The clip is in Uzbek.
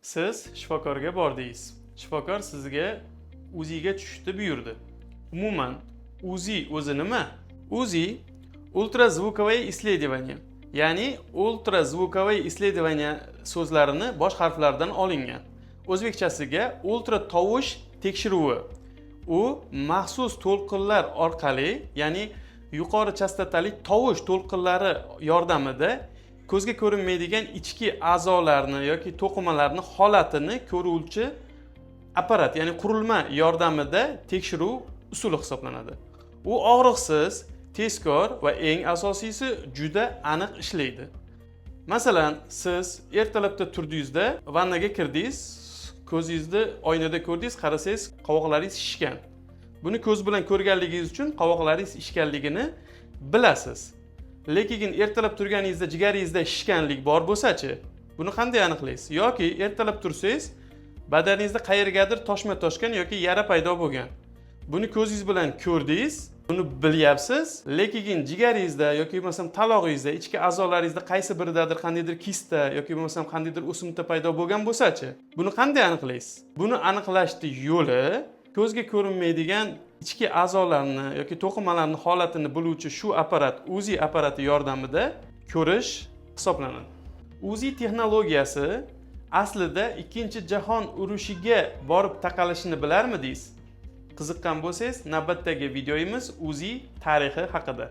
Siz shifokorga bordingiz. Shifokor sizga UZIga tushishni buyurdi. Umuman UZI o'zi nima? UZI ultrazvukovое исследование. Ya'ni ultrazvukovое исследование so'zlarini bosh harflaridan olingan. O'zbekchasiga ultra tovush tekshiruvi. U maxsus to'lqinlar orqali, ya'ni yuqori chastotali tovush to'lqinlari yordamida ko'zga ko'rinmaydigan ichki a'zolarni yoki to'qimalarni holatini ko'ruvchi apparat, ya'ni qurilma yordamida tekshiruv usuli hisoblanadi. U og'riqsiz, tezkor va eng asosiysi juda aniq ishlaydi. Masalan, siz ertalabda turdingizda, vannaga kirdingiz, ko'zingizni oynada ko'rdingiz, qarasangiz qovoqlaringiz shishgan. Buni ko'z bilan ko'rganligingiz uchun qovoqlaringiz shishganligini bilasiz. Lekin ertalab turganingizda jigaringizda shishganlik bor bo'lsa-chi, buni qanday aniqlaysiz? Yoki ertalab tursangiz, badaningizda qayergadir toshma toshgan yoki yara paydo bo'lgan. Buni ko'zingiz bilan ko'rdingiz, buni bilyapsiz, lekin jigaringizda yoki bo'lmasam talog'ingizda, ichki a'zolaringizda qaysi biridadir qandaydir kista yoki bo'lmasam qandaydir o'simta paydo bo'lgan bo'lsa-chi, buni qanday aniqlaysiz? Buni aniqlashning yo'li ko'zga ko'rinmaydigan ichki a'zolarni yoki to'qimalarni holatini biluvchi shu apparat, UZI apparati yordamida ko'rish hisoblanadi. UZI texnologiyasi aslida Ikkinchi jahon urushiga borib taqalishini bilarmidingiz? Qiziqqan bo'lsangiz, navbatdagi videomiz UZI tarixi haqida.